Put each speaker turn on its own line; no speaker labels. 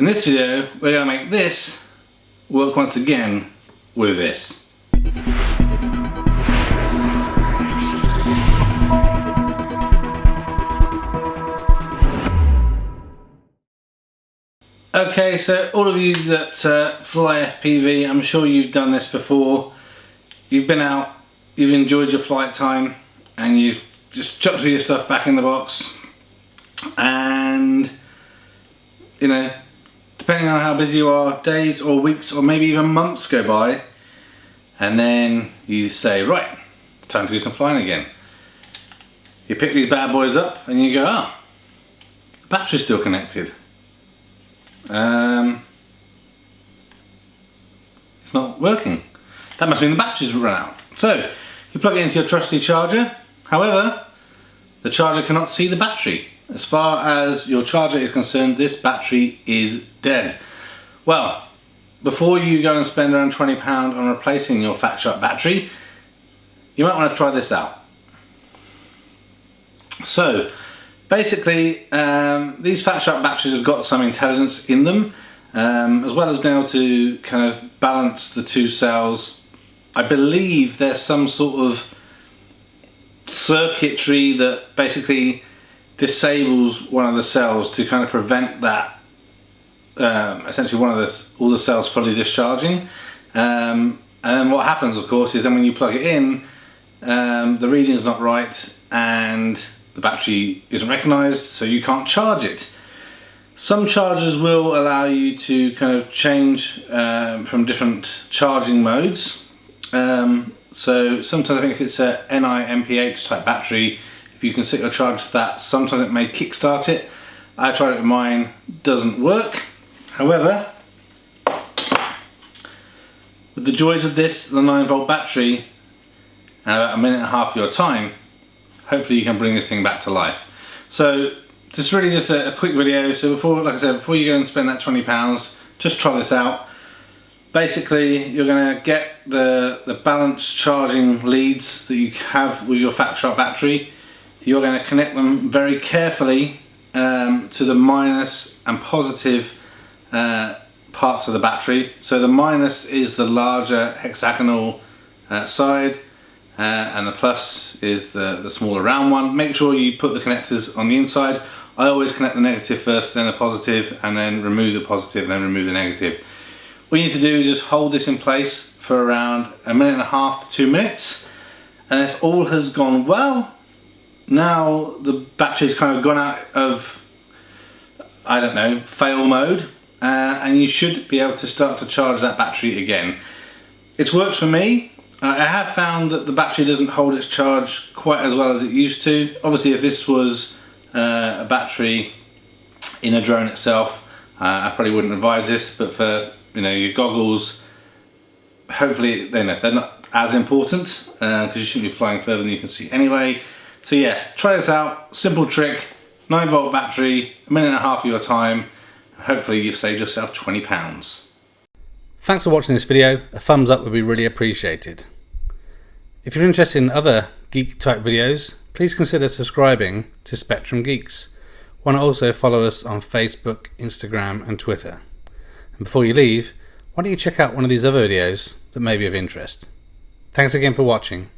In this video, we're going to make this work once again with this. Okay, so all of you that fly FPV, I'm sure you've done this before. You've been out, you've enjoyed your flight time, and you've just chucked all your stuff back in the box. And, you know, depending on how busy you are, days or weeks or maybe even months go by, and then you say, right, time to do some flying again. You pick these bad boys up and you go, oh, the battery's still connected. It's not working. That must mean the battery's run out. So you plug it into your trusty charger. However, the charger cannot see the battery. As far as your charger is concerned, this battery is dead. Well, before you go and spend around £20 on replacing your Fatshark battery, you might want to try this out. So basically, these Fatshark batteries have got some intelligence in them, as well as being able to kind of balance the two cells. I believe there's some sort of circuitry that basically disables one of the cells to kind of prevent that, essentially all the cells fully discharging. And then what happens, of course, is then when you plug it in, the reading is not right and the battery isn't recognised, so you can't charge it. Some chargers will allow you to kind of change from different charging modes. So sometimes I think if it's a NiMPH type battery, if you can set your charge to that, sometimes it may kickstart it. I tried it with mine, doesn't work. However, with the joys of this, the 9-volt battery, and about a minute and a half of your time, hopefully you can bring this thing back to life. So this is really just a quick video. So before, like I said, before you go and spend that £20, just try this out. Basically, you're going to get the balanced charging leads that you have with your Fatshark battery. You're going to connect them very carefully to the minus and positive parts of the battery. So the minus is the larger hexagonal side, and the plus is the smaller round one. Make sure you put the connectors on the inside. I always connect the negative first, then the positive, and then remove the positive, then remove the negative. What you need to do is just hold this in place for around a minute and a half to 2 minutes, and if all has gone well, now the battery's kind of gone out of, I don't know, fail mode, and you should be able to start to charge that battery again. It's worked for me. I have found that the battery doesn't hold its charge quite as well as it used to. Obviously, if this was a battery in a drone itself, I probably wouldn't advise this, but for your goggles, hopefully they're not as important, because you shouldn't be flying further than you can see anyway. So yeah, try this out. Simple trick, 9-volt battery, a minute and a half of your time. Hopefully you've saved yourself £20. Thanks for watching this video. A thumbs up would be really appreciated. If you're interested in other geek type videos, please consider subscribing to Spectrum Geeks. Why not also follow us on Facebook, Instagram and Twitter. And before you leave, why don't you check out one of these other videos that may be of interest. Thanks again for watching.